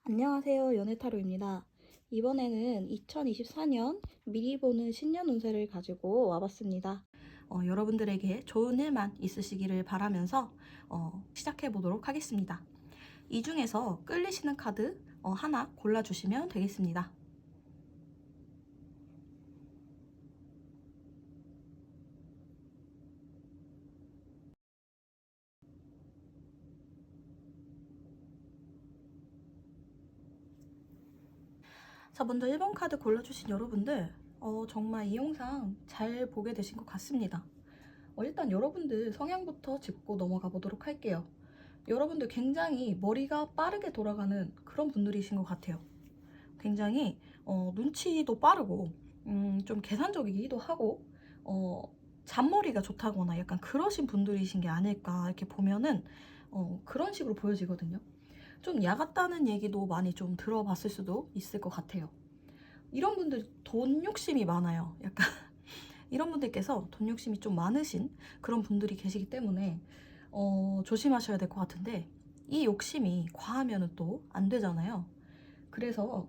안녕하세요. 연애타로입니다. 이번에는 2024년 미리 보는 신년 운세를 가지고 와봤습니다. 여러분들에게 좋은 일만 있으시기를 바라면서 시작해 보도록 하겠습니다. 이 중에서 끌리시는 카드 하나 골라주시면 되겠습니다. 자, 먼저 1번 카드 골라주신 여러분들 정말 이 영상 잘 보게 되신 것 같습니다. 일단 여러분들 성향부터 짚고 넘어가 보도록 할게요. 여러분들 굉장히 머리가 빠르게 돌아가는 그런 분들이신 것 같아요. 굉장히 눈치도 빠르고 좀 계산적이기도 하고 잔머리가 좋다거나 약간 그러신 분들이신 게 아닐까 이렇게 보면은 그런 식으로 보여지거든요. 좀 야같다는 얘기도 많이 좀 들어봤을 수도 있을 것 같아요. 이런 분들 돈 욕심이 많아요. 약간 이런 분들께서 돈 욕심이 좀 많으신 그런 분들이 계시기 때문에 조심하셔야 될 것 같은데, 이 욕심이 과하면 또 안 되잖아요. 그래서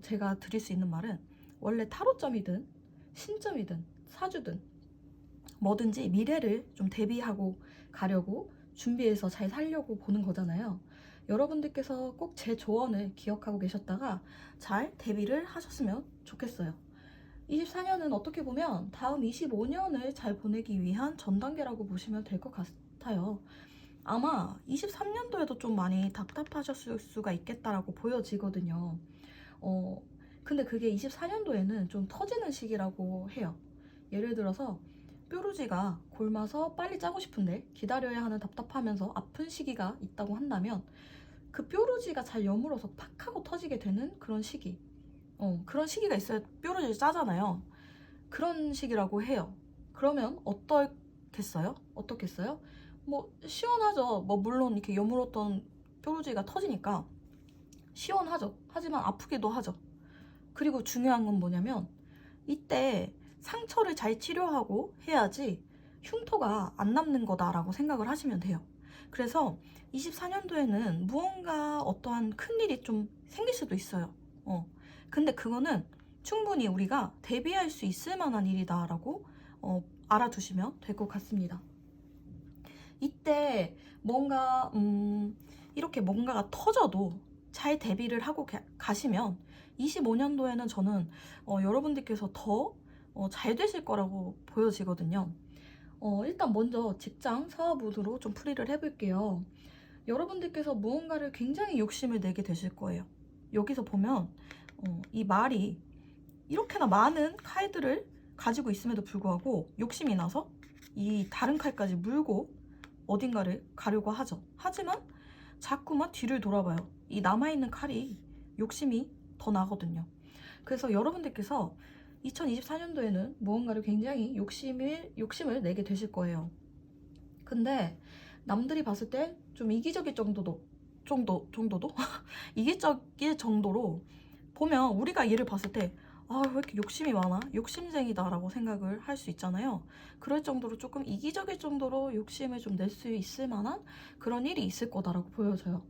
제가 드릴 수 있는 말은, 원래 타로점이든 신점이든 사주든 뭐든지 미래를 좀 대비하고 가려고 준비해서 잘 살려고 보는 거잖아요. 여러분들께서 꼭 제 조언을 기억하고 계셨다가 잘 대비를 하셨으면 좋겠어요. 24년은 어떻게 보면 다음 25년을 잘 보내기 위한 전 단계라고 보시면 될 것 같아요. 아마 23년도에도 좀 많이 답답하셨을 수가 있겠다라고 보여지거든요. 근데 그게 24년도에는 좀 터지는 시기라고 해요. 예를 들어서 뾰루지가 골마서 빨리 짜고 싶은데 기다려야 하는 답답하면서 아픈 시기가 있다고 한다면, 그 뾰루지가 잘 여물어서 팍 하고 터지게 되는 그런 시기, 그런 시기가 있어야 뾰루지를 짜잖아요. 그런 시기라고 해요. 그러면 어떻겠어요? 어떻겠어요? 뭐 시원하죠. 뭐 물론 이렇게 여물었던 뾰루지가 터지니까 시원하죠. 하지만 아프기도 하죠. 그리고 중요한 건 뭐냐면, 이때 상처를 잘 치료하고 해야지 흉터가 안 남는 거다라고 생각을 하시면 돼요. 그래서 24년도에는 무언가 어떠한 큰일이 좀 생길 수도 있어요. 근데 그거는 충분히 우리가 대비할 수 있을 만한 일이다라고 알아두시면 될 것 같습니다. 이때 뭔가 이렇게 뭔가가 터져도 잘 대비를 하고 가시면 25년도에는 저는 여러분들께서 더 잘 되실 거라고 보여지거든요. 일단 먼저 직장 사업운으로 좀 풀이를 해볼게요. 여러분들께서 무언가를 굉장히 욕심을 내게 되실 거예요. 여기서 보면 이 말이 이렇게나 많은 칼들을 가지고 있음에도 불구하고 욕심이 나서 이 다른 칼까지 물고 어딘가를 가려고 하죠. 하지만 자꾸만 뒤를 돌아봐요. 이 남아있는 칼이 욕심이 더 나거든요. 그래서 여러분들께서 2024년도에는 무언가를 굉장히 욕심을 내게 되실 거예요. 근데 남들이 봤을 때 좀 이기적일 정도도 이기적일 정도로 보면, 우리가 얘를 봤을 때 왜 이렇게 욕심이 많아? 욕심쟁이다라고 생각을 할 수 있잖아요. 그럴 정도로 조금 이기적일 정도로 욕심을 좀 낼 수 있을 만한 그런 일이 있을 거다라고 보여져요.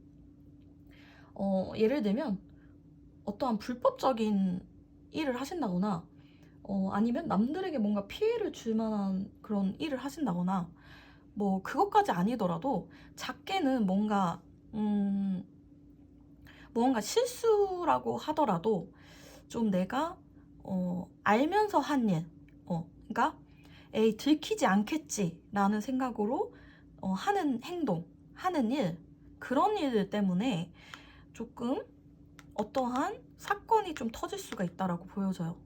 예를 들면 어떠한 불법적인 일을 하신다거나, 아니면 남들에게 뭔가 피해를 줄 만한 그런 일을 하신다거나, 뭐 그것까지 아니더라도 작게는 뭔가 실수라고 하더라도 좀 내가 알면서 한 일, 그러니까 에이 들키지 않겠지라는 생각으로 하는 행동, 하는 일, 그런 일 때문에 조금 어떠한 사건이 좀 터질 수가 있다라고 보여져요.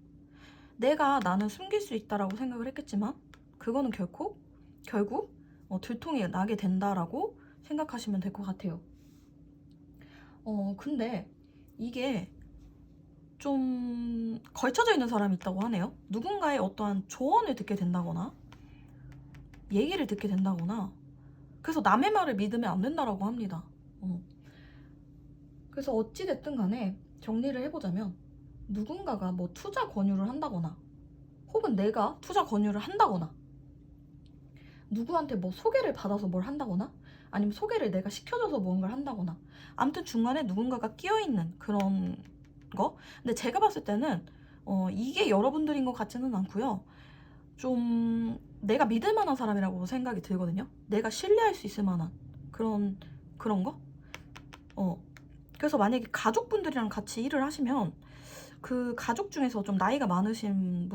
나는 숨길 수 있다라고 생각을 했겠지만 그거는 결국 들통이 나게 된다라고 생각하시면 될 것 같아요. 근데 이게 좀 걸쳐져 있는 사람이 있다고 하네요. 누군가의 어떠한 조언을 듣게 된다거나 얘기를 듣게 된다거나, 그래서 남의 말을 믿으면 안 된다라고 합니다. 그래서 어찌됐든 간에 정리를 해보자면, 누군가가 뭐 투자 권유를 한다거나, 혹은 내가 투자 권유를 한다거나, 누구한테 뭐 소개를 받아서 뭘 한다거나, 아니면 소개를 내가 시켜줘서 무언가를 한다거나, 아무튼 중간에 누군가가 끼어있는 그런 거. 근데 제가 봤을 때는 이게 여러분들인 것 같지는 않고요. 좀 내가 믿을 만한 사람이라고 생각이 들거든요. 내가 신뢰할 수 있을 만한 그런 거. 그래서 만약에 가족분들이랑 같이 일을 하시면 그 가족 중에서 좀 나이가 많으신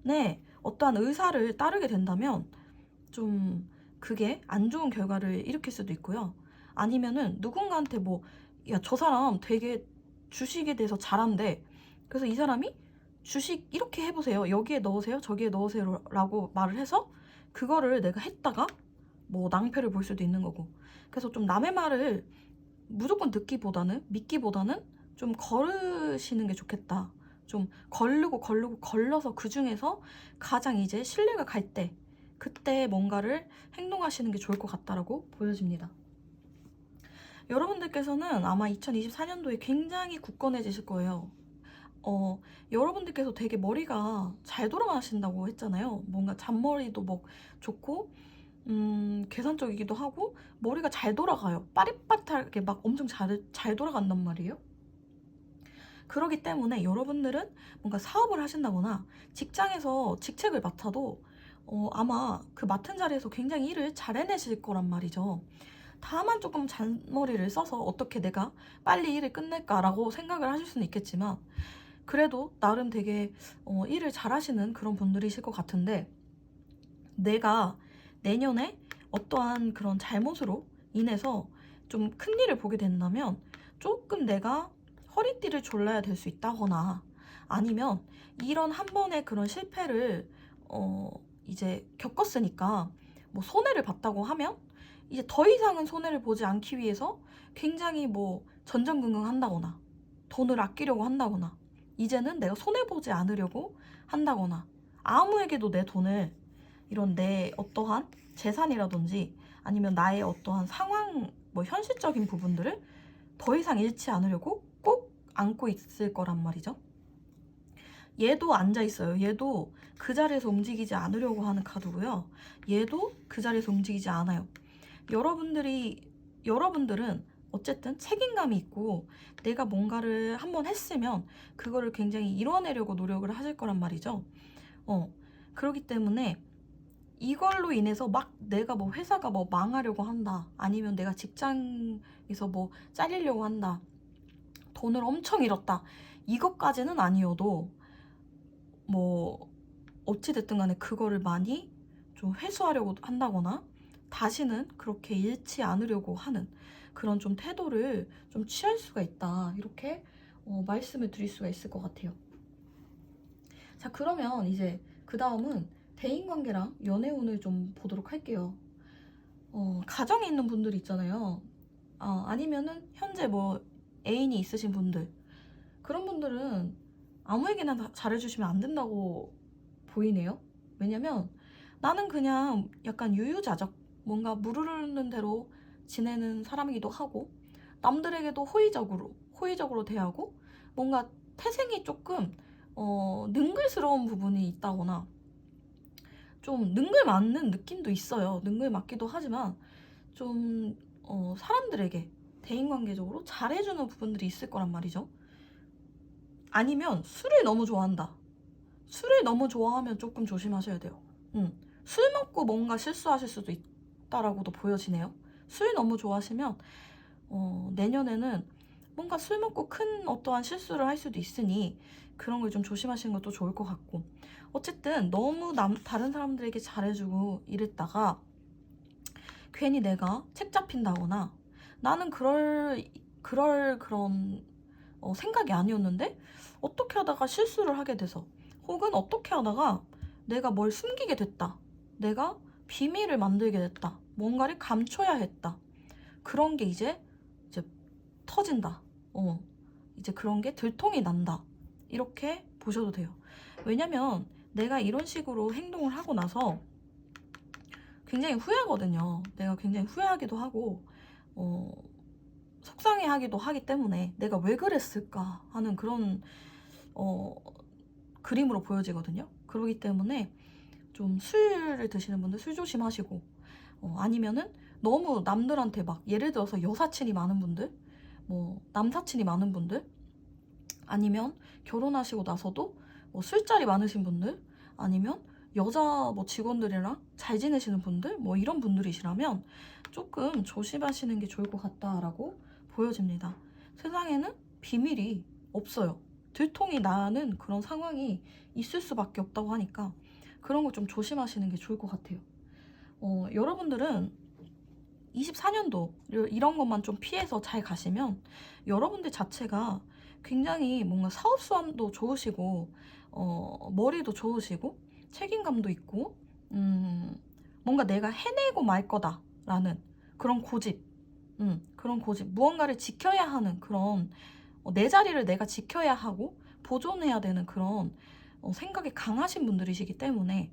분의 어떠한 의사를 따르게 된다면 좀 그게 안 좋은 결과를 일으킬 수도 있고요. 아니면은 누군가한테 뭐, 야, 저 사람 되게 주식에 대해서 잘한대. 그래서 이 사람이 주식 이렇게 해보세요. 여기에 넣으세요. 저기에 넣으세요. 라고 말을 해서 그거를 내가 했다가 뭐 낭패를 볼 수도 있는 거고. 그래서 좀 남의 말을 무조건 듣기보다는, 믿기보다는 좀 걸으시는 게 좋겠다. 좀 걸러서 그 중에서 가장 이제 신뢰가 갈 때, 그때 뭔가를 행동하시는 게 좋을 것 같다라고 보여집니다. 여러분들께서는 아마 2024년도에 굉장히 굳건해지실 거예요. 여러분들께서 되게 머리가 잘 돌아가신다고 했잖아요. 뭔가 잔머리도 뭐 좋고, 계산적이기도 하고, 머리가 잘 돌아가요. 빠릿빠릿하게 막 엄청 잘 돌아간단 말이에요. 그러기 때문에 여러분들은 뭔가 사업을 하신다거나 직장에서 직책을 맡아도 아마 그 맡은 자리에서 굉장히 일을 잘 해내실 거란 말이죠. 다만 조금 잔머리를 써서 어떻게 내가 빨리 일을 끝낼까라고 생각을 하실 수는 있겠지만, 그래도 나름 되게 일을 잘 하시는 그런 분들이실 것 같은데, 내가 내년에 어떠한 그런 잘못으로 인해서 좀 큰 일을 보게 된다면 조금 내가 허리띠를 졸라야 될 수 있다거나, 아니면 이런 한 번의 그런 실패를 이제 겪었으니까 뭐 손해를 봤다고 하면 이제 더 이상은 손해를 보지 않기 위해서 굉장히 뭐 전전긍긍한다거나, 돈을 아끼려고 한다거나, 이제는 내가 손해보지 않으려고 한다거나, 아무에게도 내 돈을, 이런 내 어떠한 재산이라든지 아니면 나의 어떠한 상황, 뭐 현실적인 부분들을 더 이상 잃지 않으려고 꼭 안고 있을 거란 말이죠. 얘도 앉아 있어요. 얘도 그 자리에서 움직이지 않으려고 하는 카드고요. 얘도 그 자리에서 움직이지 않아요. 여러분들은 어쨌든 책임감이 있고, 내가 뭔가를 한번 했으면 그거를 굉장히 이뤄내려고 노력을 하실 거란 말이죠. 그렇기 때문에 이걸로 인해서 막 내가 뭐 회사가 뭐 망하려고 한다, 아니면 내가 직장에서 뭐 잘리려고 한다, 돈을 엄청 잃었다, 이것까지는 아니어도 뭐 어찌됐든 간에 그거를 많이 좀 회수하려고 한다거나, 다시는 그렇게 잃지 않으려고 하는 그런 좀 태도를 좀 취할 수가 있다, 이렇게 말씀을 드릴 수가 있을 것 같아요. 자, 그러면 이제 그 다음은 대인관계랑 연애운을 좀 보도록 할게요. 가정에 있는 분들 있잖아요. 아니면은 현재 뭐 애인이 있으신 분들, 그런 분들은 아무에게나 다 잘해주시면 안 된다고 보이네요. 왜냐면 나는 그냥 약간 유유자적, 뭔가 물 흐르는 대로 지내는 사람이기도 하고, 남들에게도 호의적으로 대하고, 뭔가 태생이 조금 능글스러운 부분이 있다거나, 좀 능글 맞는 느낌도 있어요. 능글 맞기도 하지만 좀 사람들에게 대인관계적으로 잘해주는 부분들이 있을 거란 말이죠. 아니면 술을 너무 좋아한다. 술을 너무 좋아하면 조금 조심하셔야 돼요. 술 먹고 뭔가 실수하실 수도 있다라고도 보여지네요. 술 너무 좋아하시면 내년에는 뭔가 술 먹고 큰 어떠한 실수를 할 수도 있으니 그런 걸 좀 조심하시는 것도 좋을 것 같고, 어쨌든 너무 다른 사람들에게 잘해주고 이랬다가 괜히 내가 책 잡힌다거나, 나는 그런 생각이 아니었는데 어떻게 하다가 실수를 하게 돼서, 혹은 어떻게 하다가 내가 뭘 숨기게 됐다, 내가 비밀을 만들게 됐다, 뭔가를 감춰야 했다, 그런 게 이제 터진다. 이제 그런 게 들통이 난다, 이렇게 보셔도 돼요. 왜냐면 내가 이런 식으로 행동을 하고 나서 굉장히 후회하거든요. 내가 굉장히 후회하기도 하고 속상해하기도 하기 때문에 내가 왜 그랬을까 하는 그런 그림으로 보여지거든요. 그렇기 때문에 좀 술을 드시는 분들 술 조심하시고, 아니면은 너무 남들한테 막 예를 들어서 여사친이 많은 분들, 뭐 남사친이 많은 분들, 아니면 결혼하시고 나서도 뭐 술자리 많으신 분들, 아니면 여자 뭐 직원들이랑 잘 지내시는 분들, 뭐 이런 분들이시라면 조금 조심하시는 게 좋을 것 같다라고 보여집니다. 세상에는 비밀이 없어요. 들통이 나는 그런 상황이 있을 수밖에 없다고 하니까 그런 거 좀 조심하시는 게 좋을 것 같아요. 여러분들은 24년도 이런 것만 좀 피해서 잘 가시면 여러분들 자체가 굉장히 뭔가 사업수완도 좋으시고 머리도 좋으시고 책임감도 있고 뭔가 내가 해내고 말 거다라는 그런 고집, 그런 고집, 무언가를 지켜야 하는 그런 내 자리를 내가 지켜야 하고 보존해야 되는 그런 생각이 강하신 분들이시기 때문에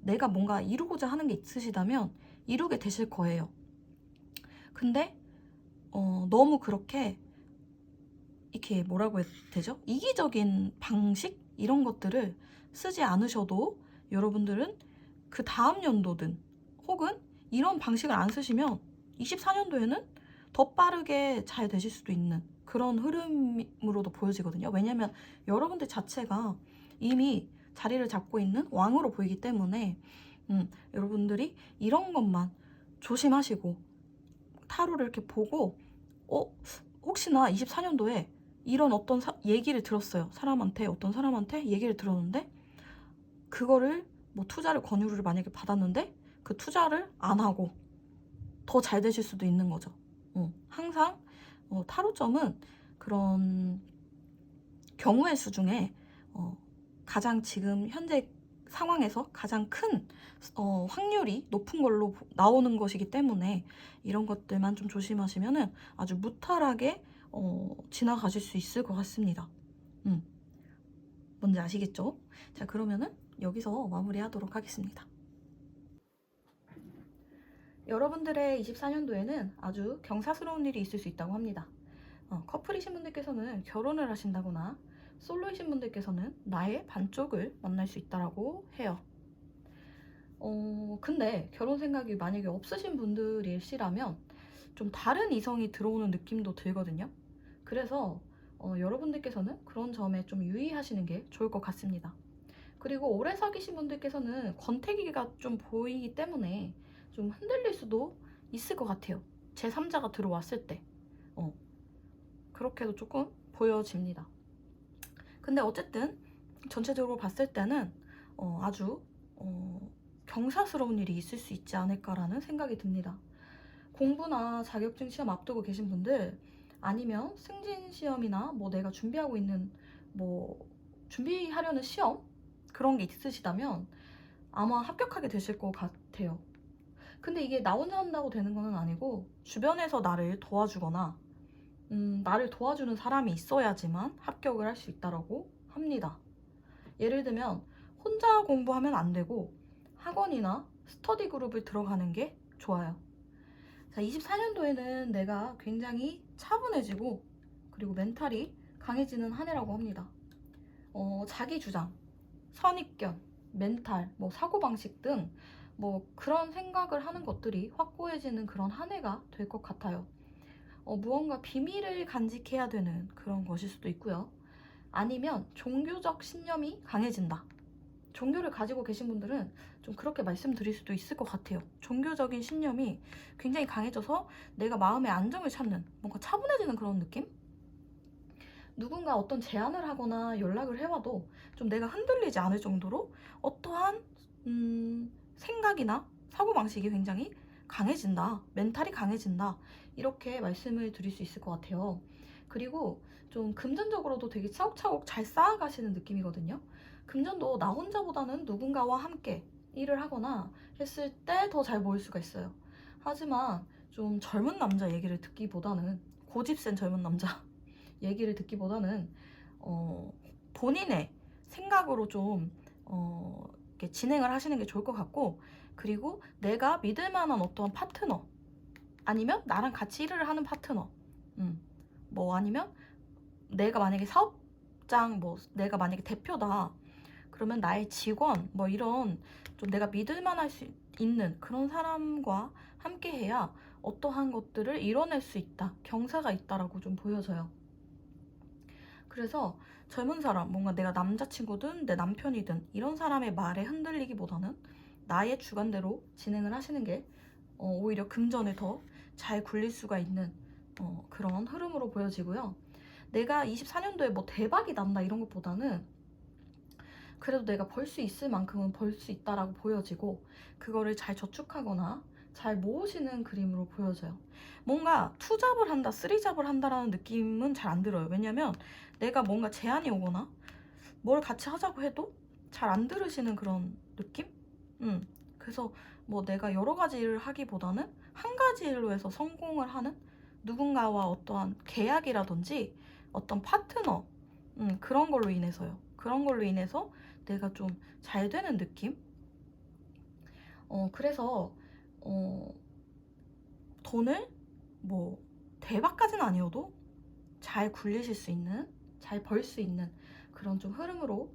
내가 뭔가 이루고자 하는 게 있으시다면 이루게 되실 거예요. 근데 너무 그렇게 이렇게 뭐라고 해야 되죠? 이기적인 방식 이런 것들을 쓰지 않으셔도 여러분들은 그 다음 연도든 혹은 이런 방식을 안 쓰시면 24년도에는 더 빠르게 잘 되실 수도 있는 그런 흐름으로도 보여지거든요. 왜냐면 여러분들 자체가 이미 자리를 잡고 있는 왕으로 보이기 때문에 여러분들이 이런 것만 조심하시고 타로를 이렇게 보고 혹시나 24년도에 이런 어떤 얘기를 들었어요. 어떤 사람한테 얘기를 들었는데 그거를 뭐 투자를 권유를 만약에 받았는데 그 투자를 안 하고 더 잘 되실 수도 있는 거죠. 항상 타로점은 그런 경우의 수 중에 가장 지금 현재 상황에서 가장 큰 확률이 높은 걸로 나오는 것이기 때문에 이런 것들만 좀 조심하시면은 아주 무탈하게 지나가실 수 있을 것 같습니다. 뭔지 아시겠죠? 자, 그러면은 여기서 마무리하도록 하겠습니다. 여러분들의 24년도에는 아주 경사스러운 일이 있을 수 있다고 합니다. 커플이신 분들께서는 결혼을 하신다거나 솔로이신 분들께서는 나의 반쪽을 만날 수 있다고 해요. 근데 결혼 생각이 만약에 없으신 분들이시라면 좀 다른 이성이 들어오는 느낌도 들거든요. 그래서 여러분들께서는 그런 점에 좀 유의하시는 게 좋을 것 같습니다. 그리고 오래 사귀신 분들께서는 권태기가 좀 보이기 때문에 좀 흔들릴 수도 있을 것 같아요. 제3자가 들어왔을 때 그렇게도 조금 보여집니다. 근데 어쨌든 전체적으로 봤을 때는 아주 경사스러운 일이 있을 수 있지 않을까라는 생각이 듭니다. 공부나 자격증 시험 앞두고 계신 분들, 아니면 승진 시험이나 뭐 내가 준비하고 있는 뭐 준비하려는 시험 그런 게 있으시다면 아마 합격하게 되실 것 같아요. 근데 이게 나 혼자 한다고 되는 건 아니고 주변에서 나를 도와주거나 나를 도와주는 사람이 있어야지만 합격을 할 수 있다고 합니다. 예를 들면 혼자 공부하면 안 되고 학원이나 스터디 그룹을 들어가는 게 좋아요. 자, 24년도에는 내가 굉장히 차분해지고 그리고 멘탈이 강해지는 한 해라고 합니다. 자기 주장, 선입견, 멘탈, 뭐 사고방식 등 뭐 그런 생각을 하는 것들이 확고해지는 그런 한 해가 될 것 같아요. 무언가 비밀을 간직해야 되는 그런 것일 수도 있고요. 아니면 종교적 신념이 강해진다. 종교를 가지고 계신 분들은 좀 그렇게 말씀드릴 수도 있을 것 같아요. 종교적인 신념이 굉장히 강해져서 내가 마음의 안정을 찾는, 뭔가 차분해지는 그런 느낌? 누군가 어떤 제안을 하거나 연락을 해와도 좀 내가 흔들리지 않을 정도로 어떠한 생각이나 사고방식이 굉장히 강해진다, 멘탈이 강해진다, 이렇게 말씀을 드릴 수 있을 것 같아요. 그리고 좀 금전적으로도 되게 차곡차곡 잘 쌓아가시는 느낌이거든요. 금전도 나 혼자보다는 누군가와 함께 일을 하거나 했을 때 더 잘 모일 수가 있어요. 하지만 좀 젊은 남자 얘기를 듣기보다는, 고집센 젊은 남자 얘기를 듣기보다는 본인의 생각으로 좀 이렇게 진행을 하시는 게 좋을 것 같고, 그리고 내가 믿을 만한 어떤 파트너, 아니면 나랑 같이 일을 하는 파트너, 뭐 아니면 내가 만약에 사업장, 뭐 내가 만약에 대표다 그러면 나의 직원 뭐 이런 좀 내가 믿을 만할 수 있는 그런 사람과 함께 해야 어떠한 것들을 이뤄낼 수 있다, 경사가 있다라고 좀 보여져요. 그래서 젊은 사람, 뭔가 내가 남자친구든 내 남편이든 이런 사람의 말에 흔들리기보다는 나의 주관대로 진행을 하시는 게 오히려 금전에 더 잘 굴릴 수가 있는 그런 흐름으로 보여지고요. 내가 24년도에 뭐 대박이 난다 이런 것보다는 그래도 내가 벌 수 있을 만큼은 벌 수 있다라고 보여지고, 그거를 잘 저축하거나 잘 모으시는 그림으로 보여져요. 뭔가 투잡을 한다, 쓰리잡을 한다라는 느낌은 잘 안 들어요. 왜냐면 내가 뭔가 제안이 오거나 뭘 같이 하자고 해도 잘 안 들으시는 그런 느낌? 그래서 뭐 내가 여러 가지 일을 하기보다는 한 가지 일로 해서 성공을 하는, 누군가와 어떠한 계약이라든지 어떤 파트너, 그런 걸로 인해서요. 그런 걸로 인해서 내가 좀 잘 되는 느낌? 그래서 돈을 뭐 대박까지는 아니어도 잘 굴리실 수 있는, 잘 벌 수 있는 그런 좀 흐름으로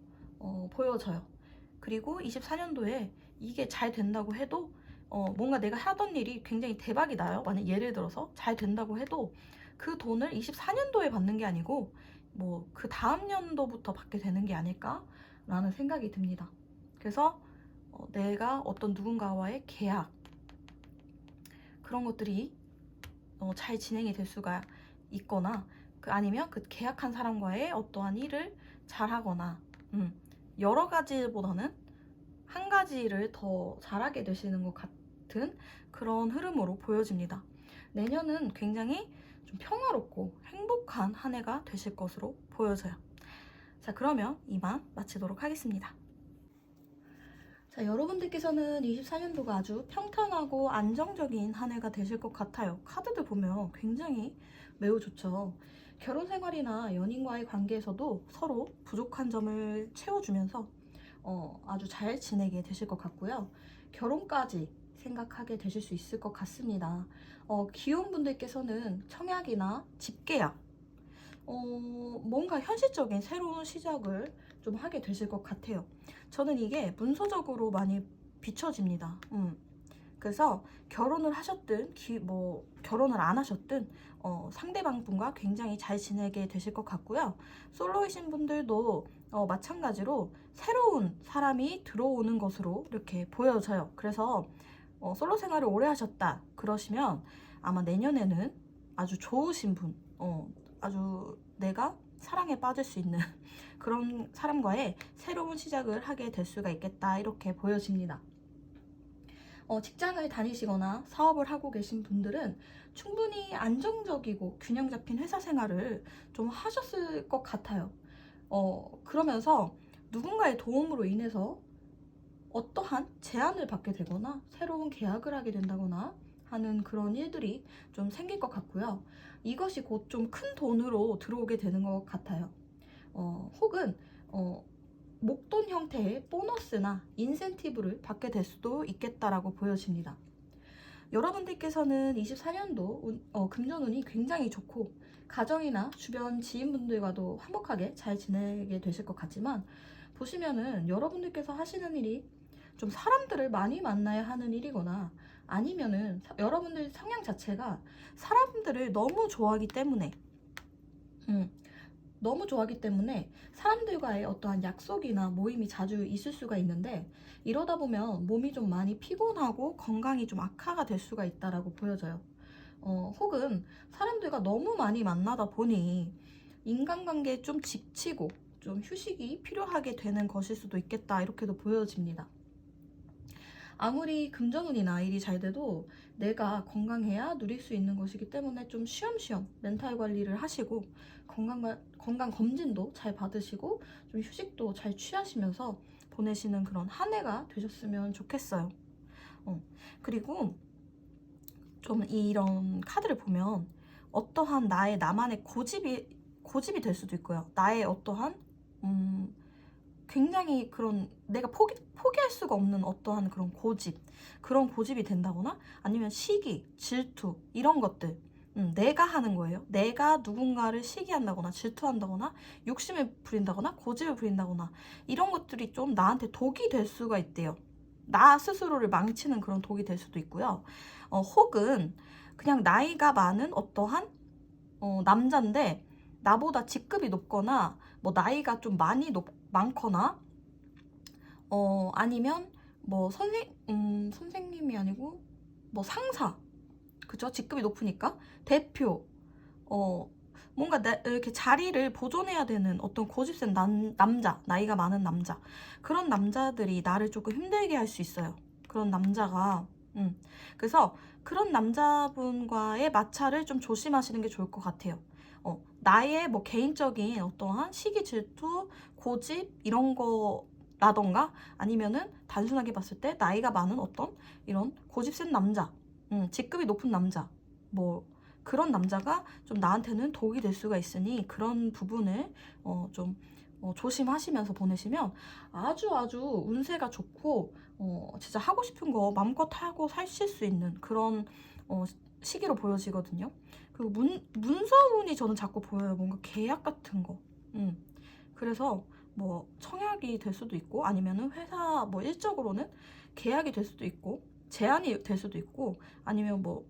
보여져요. 그리고 24년도에 이게 잘 된다고 해도 뭔가 내가 하던 일이 굉장히 대박이 나요. 만약 예를 들어서 잘 된다고 해도 그 돈을 24년도에 받는 게 아니고 뭐 그 다음 년도부터 받게 되는 게 아닐까라는 생각이 듭니다. 그래서 내가 어떤 누군가와의 계약, 그런 것들이 잘 진행이 될 수가 있거나, 아니면 그 계약한 사람과의 어떠한 일을 잘하거나, 여러 가지보다는 한 가지를 더 잘하게 되시는 것 같은 그런 흐름으로 보여집니다. 내년은 굉장히 좀 평화롭고 행복한 한 해가 되실 것으로 보여져요. 자, 그러면 이만 마치도록 하겠습니다. 자, 여러분들께서는 24년도가 아주 평탄하고 안정적인 한 해가 되실 것 같아요. 카드들 보면 굉장히 매우 좋죠. 결혼 생활이나 연인과의 관계에서도 서로 부족한 점을 채워주면서 아주 잘 지내게 되실 것 같고요. 결혼까지 생각하게 되실 수 있을 것 같습니다. 기혼분들께서는 청약이나 집계약, 뭔가 현실적인 새로운 시작을 좀 하게 되실 것 같아요. 저는 이게 문서적으로 많이 비춰집니다. 그래서 결혼을 하셨든 결혼을 안 하셨든 상대방 분과 굉장히 잘 지내게 되실 것 같고요. 솔로이신 분들도 마찬가지로 새로운 사람이 들어오는 것으로 이렇게 보여져요. 그래서 솔로 생활을 오래 하셨다 그러시면 아마 내년에는 아주 좋으신 분, 아주 내가 사랑에 빠질 수 있는 그런 사람과의 새로운 시작을 하게 될 수가 있겠다, 이렇게 보여집니다. 직장을 다니시거나 사업을 하고 계신 분들은 충분히 안정적이고 균형 잡힌 회사 생활을 좀 하셨을 것 같아요. 그러면서 누군가의 도움으로 인해서 어떠한 제안을 받게 되거나 새로운 계약을 하게 된다거나 하는 그런 일들이 좀 생길 것 같고요. 이것이 곧 좀 큰 돈으로 들어오게 되는 것 같아요. 혹은 목돈 형태의 보너스나 인센티브를 받게 될 수도 있겠다라고 보여집니다. 여러분들께서는 24년도 금전운이 굉장히 좋고 가정이나 주변 지인분들과도 화목하게 잘 지내게 되실 것 같지만, 보시면은 여러분들께서 하시는 일이 좀 사람들을 많이 만나야 하는 일이거나, 아니면은 여러분들 성향 자체가 사람들을 너무 좋아하기 때문에 사람들과의 어떠한 약속이나 모임이 자주 있을 수가 있는데, 이러다 보면 몸이 좀 많이 피곤하고 건강이 좀 악화가 될 수가 있다라고 보여져요. 혹은 사람들과 너무 많이 만나다 보니 인간관계에 좀 지치고 좀 휴식이 필요하게 되는 것일 수도 있겠다, 이렇게도 보여집니다. 아무리 금전운이나 일이 잘 돼도 내가 건강해야 누릴 수 있는 것이기 때문에 좀 쉬엄쉬엄 멘탈 관리를 하시고, 건강 검진도 잘 받으시고 좀 휴식도 잘 취하시면서 보내시는 그런 한 해가 되셨으면 좋겠어요. 그리고 좀 이런 카드를 보면 어떠한 나만의 고집이 될 수도 있고요. 나의 어떠한 굉장히 그런 내가 포기할 수가 없는 어떠한 그런 고집이 된다거나, 아니면 시기, 질투, 이런 것들, 내가 하는 거예요. 내가 누군가를 시기한다거나 질투한다거나 욕심을 부린다거나 고집을 부린다거나 이런 것들이 좀 나한테 독이 될 수가 있대요. 나 스스로를 망치는 그런 독이 될 수도 있고요. 혹은 그냥 나이가 많은 어떠한 남자인데 나보다 직급이 높거나 뭐 나이가 좀 많거나 아니면 뭐 선생님이 아니고 뭐 상사, 그죠? 직급이 높으니까 대표, 뭔가 이렇게 자리를 보존해야 되는 어떤 고집센 남자, 나이가 많은 남자, 그런 남자들이 나를 조금 힘들게 할 수 있어요. 그런 남자가. 그래서 그런 남자분과의 마찰을 좀 조심하시는 게 좋을 것 같아요. 나의 뭐 개인적인 어떠한 시기 질투, 고집 이런 거라던가 아니면은 단순하게 봤을 때 나이가 많은 어떤 이런 고집센 남자, 직급이 높은 남자, 뭐 그런 남자가 좀 나한테는 독이 될 수가 있으니 그런 부분을 좀 조심하시면서 보내시면 아주 아주 운세가 좋고 진짜 하고 싶은 거 마음껏 하고 사실 수 있는 그런 시기로 보여지거든요. 그리고 문서운이 저는 자꾸 보여요. 뭔가 계약 같은 거. 그래서 뭐 청약이 될 수도 있고 아니면은 회사 뭐 일적으로는 계약이 될 수도 있고 제안이 될 수도 있고 아니면 뭐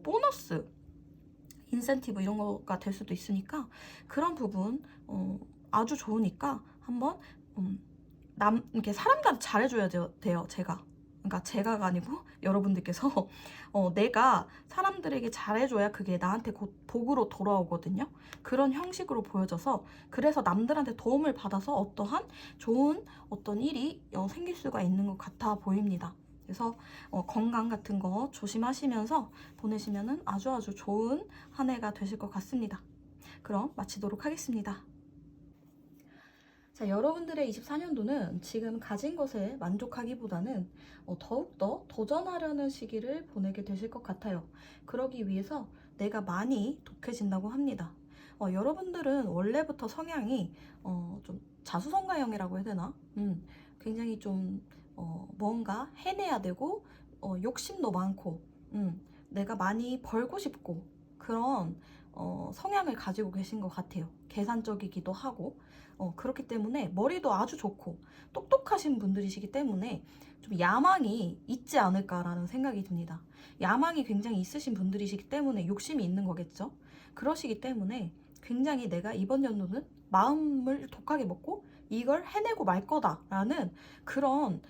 보너스 인센티브 이런 거가 될 수도 있으니까 그런 부분 아주 좋으니까 한번 이렇게 사람들한테 잘해줘야 돼요, 제가. 그러니까 제가가 아니고 여러분들께서 내가 사람들에게 잘해줘야 그게 나한테 곧 복으로 돌아오거든요. 그런 형식으로 보여져서 그래서 남들한테 도움을 받아서 어떠한 좋은 어떤 일이 생길 수가 있는 것 같아 보입니다. 그래서 건강 같은 거 조심하시면서 보내시면은 아주 아주 좋은 한 해가 되실 것 같습니다. 그럼 마치도록 하겠습니다. 자, 여러분들의 24년도는 지금 가진 것에 만족하기보다는 더욱더 도전하려는 시기를 보내게 되실 것 같아요. 그러기 위해서 내가 많이 독해진다고 합니다. 여러분들은 원래부터 성향이 좀 자수성가형이라고 해야 되나? 굉장히 좀 뭔가 해내야 되고 욕심도 많고 내가 많이 벌고 싶고 그런 성향을 가지고 계신 것 같아요. 계산적이기도 하고 그렇기 때문에 머리도 아주 좋고 똑똑하신 분들이시기 때문에 좀 야망이 있지 않을까라는 생각이 듭니다. 야망이 굉장히 있으신 분들이시기 때문에 욕심이 있는 거겠죠. 그러시기 때문에 굉장히 내가 이번 연도는 마음을 독하게 먹고 이걸 해내고 말 거다라는 그런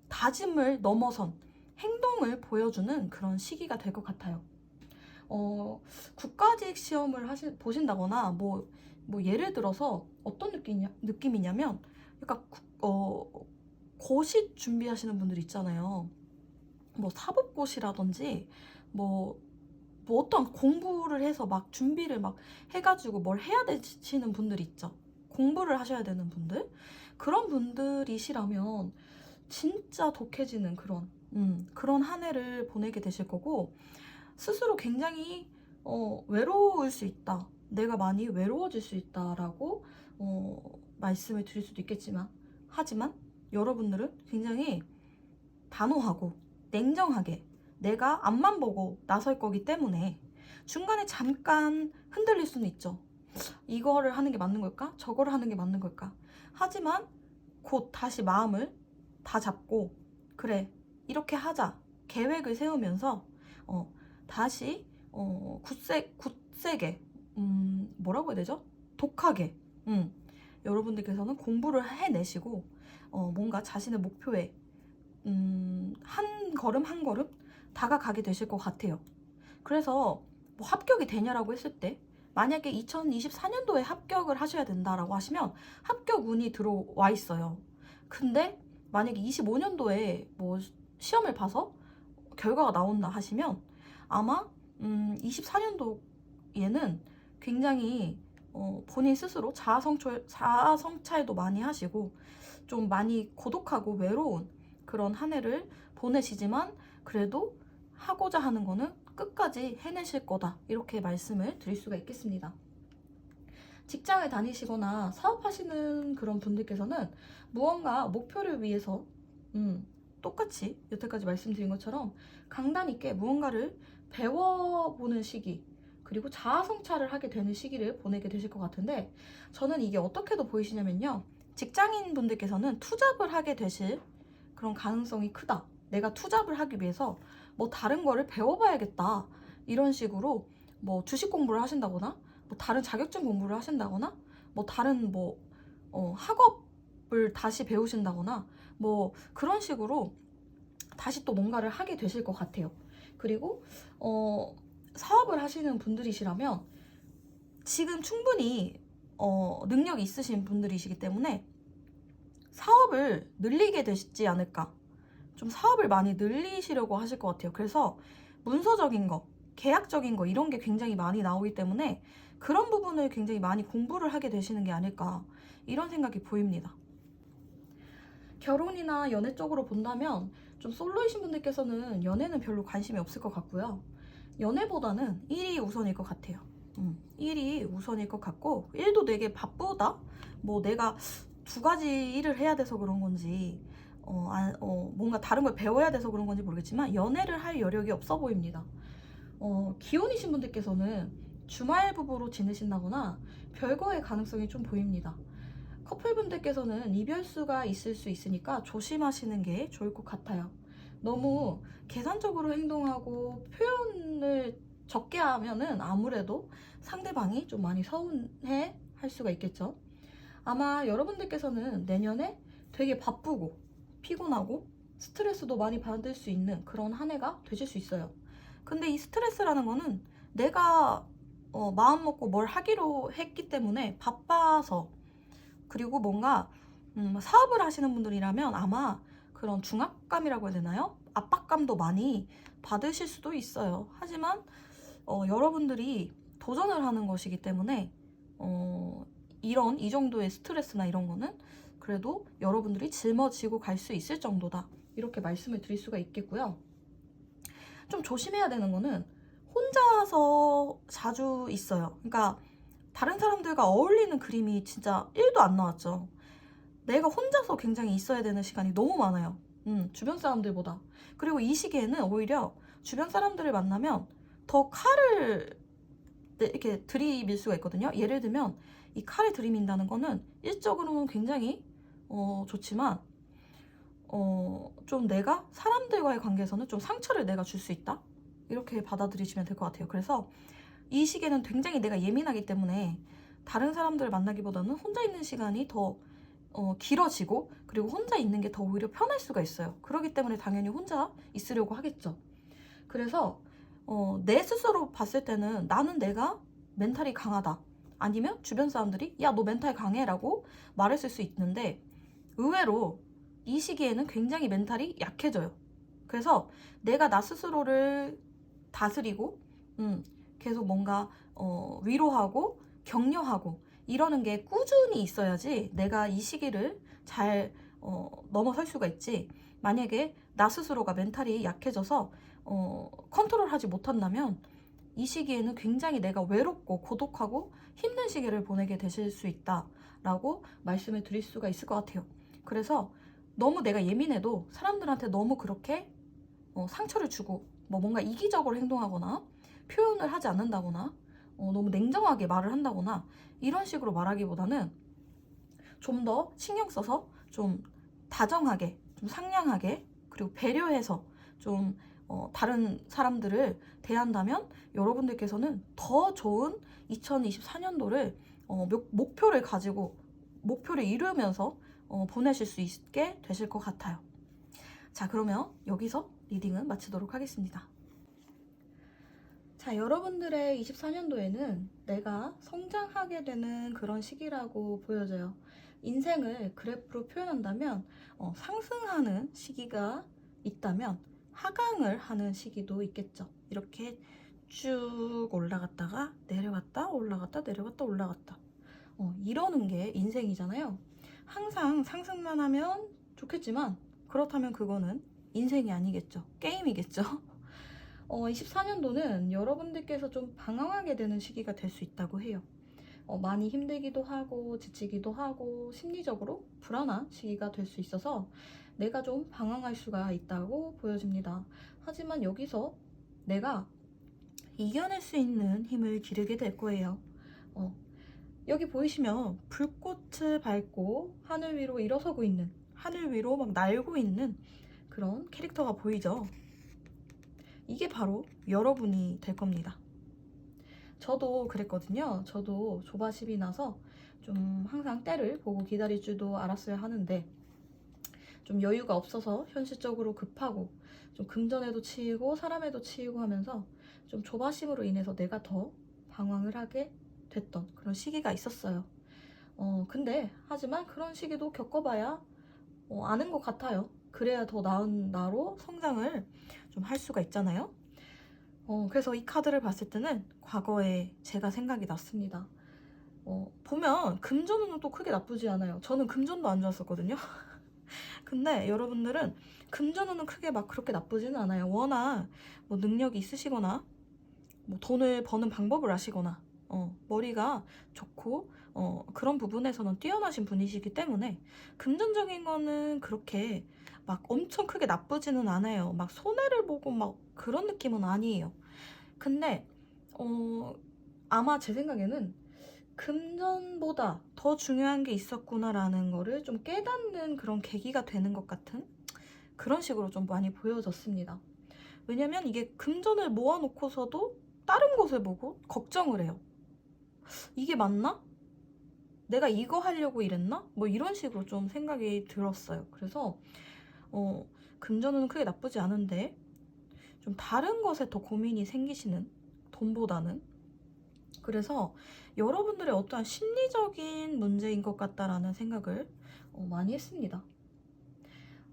다짐을 넘어선 행동을 보여주는 그런 시기가 될 것 같아요. 국가직 시험을 보신다거나 뭐 예를 들어서 어떤 느낌이냐면 약간 고시 준비하시는 분들 있잖아요. 뭐 사법고시라든지 뭐 어떤 공부를 해서 막 준비를 막 해가지고 뭘 해야 되시는 분들이 있죠. 공부를 하셔야 되는 분들. 그런 분들이시라면 진짜 독해지는 그런 한 해를 보내게 되실 거고 스스로 굉장히 외로울 수 있다. 내가 많이 외로워질 수 있다라고 말씀을 드릴 수도 있겠지만 하지만 여러분들은 굉장히 단호하고 냉정하게 내가 앞만 보고 나설 거기 때문에 중간에 잠깐 흔들릴 수는 있죠. 이거를 하는 게 맞는 걸까? 저거를 하는 게 맞는 걸까? 하지만 곧 다시 마음을 다 잡고 그래 이렇게 하자 계획을 세우면서 다시 굳세게 뭐라고 해야 되죠? 독하게 여러분들께서는 공부를 해내시고 뭔가 자신의 목표에 한 걸음 한 걸음 다가가게 되실 것 같아요. 그래서 뭐 합격이 되냐라고 했을 때 만약에 2024년도에 합격을 하셔야 된다라고 하시면 합격 운이 들어와 있어요. 근데 만약에 25년도에 뭐 시험을 봐서 결과가 나온다 하시면 아마 24년도에는 굉장히 본인 스스로 자아성찰도 많이 하시고 좀 많이 고독하고 외로운 그런 한 해를 보내시지만 그래도 하고자 하는 거는 끝까지 해내실 거다 이렇게 말씀을 드릴 수가 있겠습니다. 직장을 다니시거나 사업하시는 그런 분들께서는 무언가 목표를 위해서 똑같이 여태까지 말씀드린 것처럼 강단 있게 무언가를 배워보는 시기, 그리고 자아성찰을 하게 되는 시기를 보내게 되실 것 같은데, 저는 이게 어떻게도 보이시냐면요, 직장인 분들께서는 투잡을 하게 되실 그런 가능성이 크다. 내가 투잡을 하기 위해서 뭐 다른 거를 배워봐야겠다, 이런 식으로 뭐 주식 공부를 하신다거나, 뭐 다른 자격증 공부를 하신다거나, 뭐 다른 뭐 학업을 다시 배우신다거나, 뭐 그런 식으로 다시 또 뭔가를 하게 되실 것 같아요. 그리고 사업을 하시는 분들이시라면 지금 충분히 능력이 있으신 분들이시기 때문에 사업을 늘리게 되시지 않을까. 좀 사업을 많이 늘리시려고 하실 것 같아요. 그래서 문서적인 거, 계약적인 거, 이런 게 굉장히 많이 나오기 때문에 그런 부분을 굉장히 많이 공부를 하게 되시는 게 아닐까, 이런 생각이 보입니다. 결혼이나 연애 쪽으로 본다면 좀 솔로이신 분들께서는 연애는 별로 관심이 없을 것 같고요. 연애보다는 일이 우선일 것 같아요. 일이 우선일 것 같고, 일도 되게 바쁘다? 뭐 내가 두 가지 일을 해야 돼서 그런 건지, 뭔가 다른 걸 배워야 돼서 그런 건지 모르겠지만 연애를 할 여력이 없어 보입니다. 기혼이신 분들께서는 주말 부부로 지내신다거나 별거의 가능성이 좀 보입니다. 커플분들께서는 이별수가 있을 수 있으니까 조심하시는 게 좋을 것 같아요. 너무 계산적으로 행동하고 표현을 적게 하면은 아무래도 상대방이 좀 많이 서운해 할 수가 있겠죠. 아마 여러분들께서는 내년에 되게 바쁘고 피곤하고 스트레스도 많이 받을 수 있는 그런 한 해가 되실 수 있어요. 근데 이 스트레스라는 거는 내가 마음 먹고 뭘 하기로 했기 때문에 바빠서, 그리고 뭔가 사업을 하시는 분들이라면 아마 그런 중압감이라고 해야 되나요? 압박감도 많이 받으실 수도 있어요. 하지만 여러분들이 도전을 하는 것이기 때문에 이 정도의 스트레스나 이런 거는 그래도 여러분들이 짊어지고 갈 수 있을 정도다, 이렇게 말씀을 드릴 수가 있겠고요. 좀 조심해야 되는 거는 혼자서 자주 있어요. 그러니까 다른 사람들과 어울리는 그림이 진짜 1도 안 나왔죠. 내가 혼자서 굉장히 있어야 되는 시간이 너무 많아요. 주변 사람들보다. 그리고 이 시기에는 오히려 주변 사람들을 만나면 더 칼을 이렇게 들이밀 수가 있거든요. 예를 들면 이 칼을 들이민다는 거는 일적으로는 굉장히 좋지만 좀 내가 사람들과의 관계에서는 좀 상처를 내가 줄 수 있다, 이렇게 받아들이시면 될 것 같아요. 그래서 이 시기에는 굉장히 내가 예민하기 때문에 다른 사람들을 만나기보다는 혼자 있는 시간이 더 길어지고, 그리고 혼자 있는 게 더 오히려 편할 수가 있어요. 그렇기 때문에 당연히 혼자 있으려고 하겠죠. 그래서 내 스스로 봤을 때는 나는 내가 멘탈이 강하다, 아니면 주변 사람들이 야, 너 멘탈 강해 라고 말했을 수 있는데, 의외로 이 시기에는 굉장히 멘탈이 약해져요. 그래서 내가 나 스스로를 다스리고 계속 뭔가 위로하고 격려하고 이러는 게 꾸준히 있어야지 내가 이 시기를 잘 넘어설 수가 있지. 만약에 나 스스로가 멘탈이 약해져서 컨트롤하지 못한다면 이 시기에는 굉장히 내가 외롭고 고독하고 힘든 시기를 보내게 되실 수 있다라고 말씀을 드릴 수가 있을 것 같아요. 그래서 너무 내가 예민해도 사람들한테 너무 그렇게 상처를 주고 뭔가 이기적으로 행동하거나 표현을 하지 않는다거나 너무 냉정하게 말을 한다거나 이런 식으로 말하기보다는 좀 더 신경 써서 좀 다정하게, 좀 상냥하게, 그리고 배려해서 좀 다른 사람들을 대한다면 여러분들께서는 더 좋은 2024년도를 목표를 가지고 목표를 이루면서 보내실 수 있게 되실 것 같아요. 자, 그러면 여기서 리딩은 마치도록 하겠습니다. 자, 여러분들의 24년도에는 내가 성장하게 되는 그런 시기라고 보여져요. 인생을 그래프로 표현한다면 상승하는 시기가 있다면 하강을 하는 시기도 있겠죠. 이렇게 쭉 올라갔다가 내려갔다 올라갔다 내려갔다 올라갔다 이러는 게 인생이잖아요. 항상 상승만 하면 좋겠지만 그렇다면 그거는 인생이 아니겠죠. 게임이겠죠. 24년도는 여러분들께서 좀 방황하게 되는 시기가 될 수 있다고 해요. 많이 힘들기도 하고 지치기도 하고 심리적으로 불안한 시기가 될 수 있어서 내가 좀 방황할 수가 있다고 보여집니다. 하지만 여기서 내가 이겨낼 수 있는 힘을 기르게 될 거예요. 여기 보이시면 불꽃을 밟고 하늘 위로 일어서고 있는, 하늘 위로 막 날고 있는 그런 캐릭터가 보이죠? 이게 바로 여러분이 될 겁니다. 저도 그랬거든요. 저도 조바심이 나서 좀 항상 때를 보고 기다릴 줄도 알았어야 하는데, 좀 여유가 없어서 현실적으로 급하고 좀 금전에도 치이고 사람에도 치이고 하면서 좀 조바심으로 인해서 내가 더 방황을 하게 됐던 그런 시기가 있었어요. 근데 하지만 그런 시기도 겪어봐야 아는 것 같아요. 그래야 더 나은 나로 성장을 좀 할 수가 있잖아요. 그래서 이 카드를 봤을 때는 과거에 제가 생각이 났습니다. 보면 금전운은 또 크게 나쁘지 않아요. 저는 금전도 안 좋았었거든요. 근데 여러분들은 금전운은 크게 막 그렇게 나쁘지는 않아요. 워낙 뭐 능력이 있으시거나 뭐 돈을 버는 방법을 아시거나 머리가 좋고 그런 부분에서는 뛰어나신 분이시기 때문에 금전적인 거는 그렇게 막 엄청 크게 나쁘지는 않아요. 막 손해를 보고 막 그런 느낌은 아니에요. 근데 아마 제 생각에는 금전보다 더 중요한 게 있었구나라는 거를 좀 깨닫는 그런 계기가 되는 것 같은 그런 식으로 좀 많이 보여졌습니다. 왜냐면 이게 금전을 모아놓고서도 다른 곳을 보고 걱정을 해요. 이게 맞나? 내가 이거 하려고 이랬나? 뭐 이런 식으로 좀 생각이 들었어요. 그래서 금전은 크게 나쁘지 않은데 좀 다른 것에 더 고민이 생기시는, 돈보다는. 그래서 여러분들의 어떠한 심리적인 문제인 것 같다라는 생각을 많이 했습니다.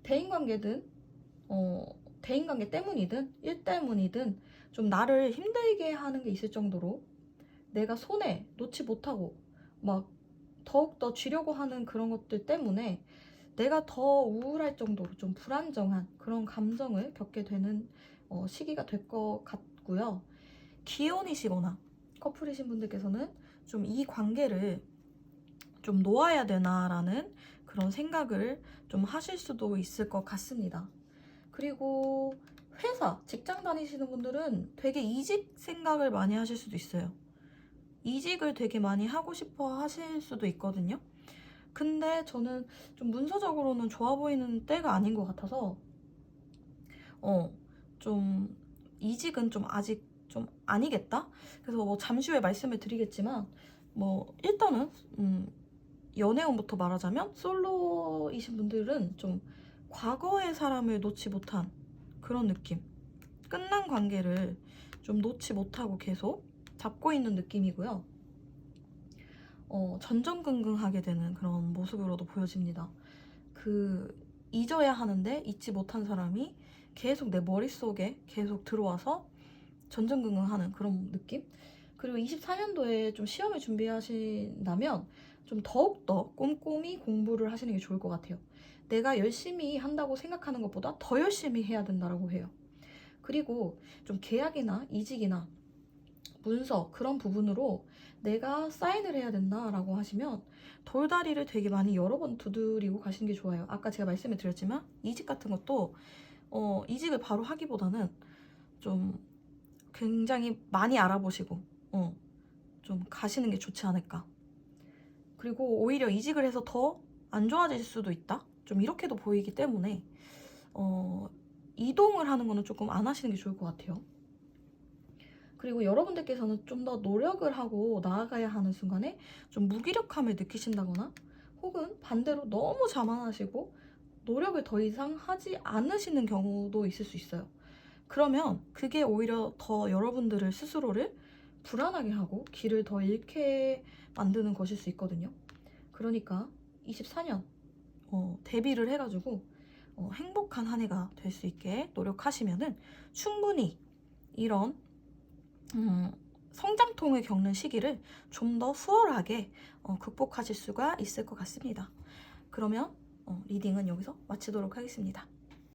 대인관계든 대인관계 때문이든 일 때문이든 좀 나를 힘들게 하는 게 있을 정도로 내가 손에 놓지 못하고 막 더욱더 쥐려고 하는 그런 것들 때문에 내가 더 우울할 정도로 좀 불안정한 그런 감정을 겪게 되는 시기가 될 것 같고요. 기혼이시거나 커플이신 분들께서는 좀 이 관계를 좀 놓아야 되나라는 그런 생각을 좀 하실 수도 있을 것 같습니다. 그리고 회사, 직장 다니시는 분들은 되게 이직 생각을 많이 하실 수도 있어요. 이직을 되게 많이 하고 싶어 하실 수도 있거든요. 근데 저는 좀 문서적으로는 좋아 보이는 때가 아닌 것 같아서 좀 이직은 좀 아직 좀 아니겠다? 그래서 뭐 잠시 후에 말씀을 드리겠지만 뭐 일단은 연애운부터 말하자면 솔로이신 분들은 좀 과거의 사람을 놓지 못한 그런 느낌, 끝난 관계를 좀 놓지 못하고 계속 잡고 있는 느낌이고요. 전전긍긍하게 되는 그런 모습으로도 보여집니다. 잊어야 하는데 잊지 못한 사람이 계속 내 머릿속에 계속 들어와서 전전긍긍하는 그런 느낌? 그리고 24년도에 좀 시험을 준비하신다면 좀 더욱더 꼼꼼히 공부를 하시는 게 좋을 것 같아요. 내가 열심히 한다고 생각하는 것보다 더 열심히 해야 된다고 해요. 그리고 좀 계약이나 이직이나 문서 그런 부분으로 내가 사인을 해야 된다라고 하시면 돌다리를 되게 많이 여러 번 두드리고 가시는 게 좋아요. 아까 제가 말씀을 드렸지만 이직 같은 것도 이직을 바로 하기보다는 좀 굉장히 많이 알아보시고 좀 가시는 게 좋지 않을까. 그리고 오히려 이직을 해서 더 안 좋아질 수도 있다? 좀 이렇게도 보이기 때문에 이동을 하는 거는 조금 안 하시는 게 좋을 것 같아요. 그리고 여러분들께서는 좀 더 노력을 하고 나아가야 하는 순간에 좀 무기력함을 느끼신다거나 혹은 반대로 너무 자만하시고 노력을 더 이상 하지 않으시는 경우도 있을 수 있어요. 그러면 그게 오히려 더 여러분들을 스스로를 불안하게 하고 길을 더 잃게 만드는 것일 수 있거든요. 그러니까 24년 대비를 해가지고 행복한 한 해가 될 수 있게 노력하시면은 충분히 이런 성장통을 겪는 시기를 좀 더 수월하게 극복하실 수가 있을 것 같습니다. 그러면 리딩은 여기서 마치도록 하겠습니다.